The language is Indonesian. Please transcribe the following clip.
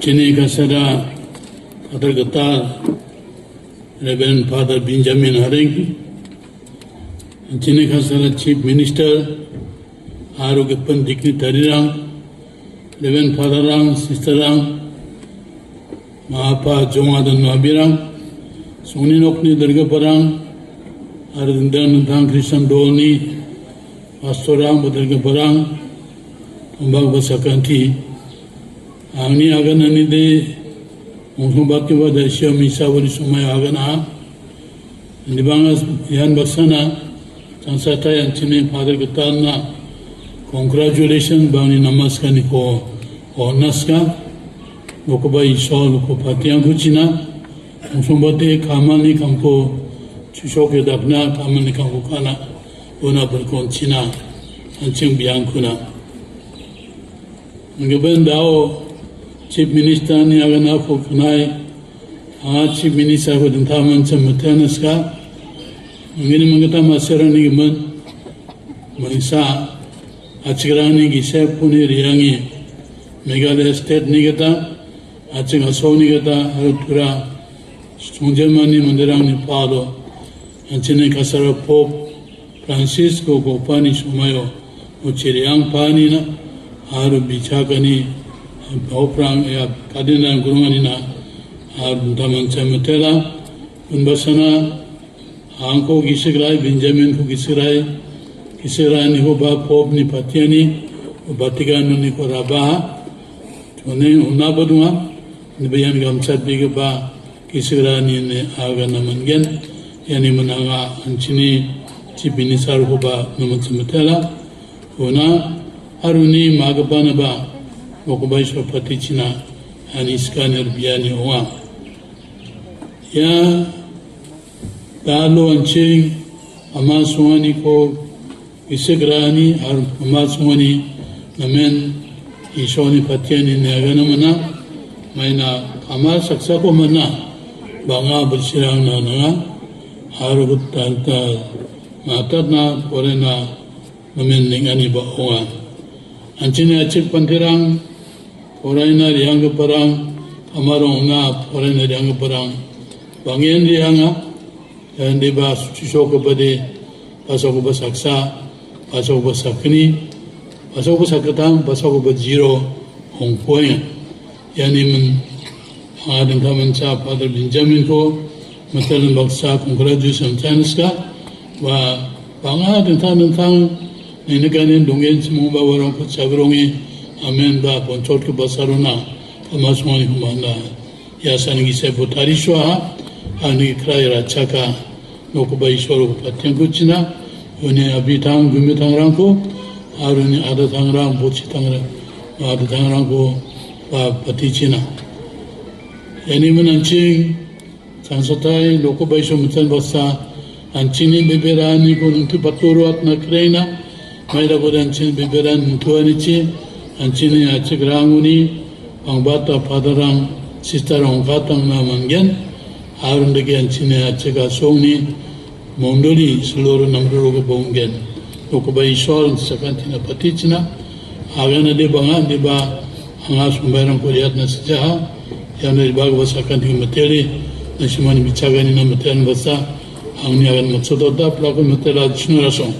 Chini Kasada, Father Gatar, Reverend Father Benjamin Haring, Chini Kasada Chief Minister, Arugapan Dignitary Rang, Reverend Father Rang, Sister Rang, Mahapa Jomadan Mabirang, Suni Nokni Durga Parang, Arvindan Christian Dolni, Pastor Rang Durga Parang, Tumbak Basakanti, Agni Aganani de Mumbaki the Shia Misa Sumay Agana, and the Bangas Yan Basana, Sansata and Chini Father Gatana, congratulations, Bani Namaskaniko or Naska, Lokoba Isol, Lokopatian Kuchina, Musumbate, Kamani Kampo, Chishoke Dagna, Kamani Kampukana, Una Perconchina, and Chim Biancuna. Ngaben Dao, Chief Minister ni agana ko kunai, Chief Minister ko dintaman sa Matenaska, ngini mangata masera ni giman, manisa, Achirani gisep puni riyangi, Meghalaya State ni gata, Aching Aso ni gata, Harutura, Sungjamani Mandirang ni Palo, Achine Kasara Pope, Francisco Gopani Sumayo, Uchiriyang Pani na, Haru Bichakani, Oprang ya Kadina Gurunganina, Daman Chamatela, Unbasana, Anko Gisirai, Benjamin Gisirai, Gisirai ni Hoba Pop ni Patiani, Batigan ni Koraba, Tune Unabadua, Nibayan Gamsat Bigaba, Gisirai ni Agana Mangen, Yani Mananga, Anchini, Chipinisar Hoba, Naman Chamatela, Una, Haruni Magabanaba, Mokubaiswa Patichina, Aniskaner Biani Oa. Ya Dalo Anching, Amaswani ko Isagrani, Amaswani, Namen, Ishoni Patiani Naganamana, Maina Kama Saksako Mana, Banga Bashirang Nana, Harugut Talta, Matatna, Porena, Namen Ningani Baoa. Anchini Achik Pantirang, Foreigner Yang Parang, Amarona, Foreigner Yang Parang, Bangian Rianga, and the Bas Chishokabadi, Pasokoba Saksa, Pasokoba Sakni, Pasokoba Sakatang, Pasokoba Zero, Hong Point, Yaniman, Adam Kamancha, Father Benjamin Ko, Matalan Baksa, congratulations, Chanska, Bangad and Tanang, Naganin Dungen Simba Warang Sagroni, Amen Ba, Ponchot Basarona, Kamaswani Humana, Yasangi Sepotarishwa, Ani Kraira Chaka, Nokubai Shoro Patianguchina, Uni Abitang, Gumitang Ranko, Aruni Adatang Rang, Bochitang, Adatang Ranko, Patichina. Yaniman Anching, Sansatai, Lokobai Shomutan Basa, Anchini Beberani, Guntu Paturu at Nakrena, Maida Godanchin Biberan Tuanichi, Anchini Achigranguni, Angbata Padarang, Sister Ongatang Namangan, Arundagi Anchini Achiga Songni, Mondoli, Sloro Namruga Bongen, Okubai Shol, Sakantina Patichina, Agana de Bangan de Ba, Angas Umbaran Koreatna Sijaha, Yana Bagwa Sakanti Materi, Nashimani Bichagani Namatan Basa, Angniagan Matsoda, Plaka Matera Chinurason.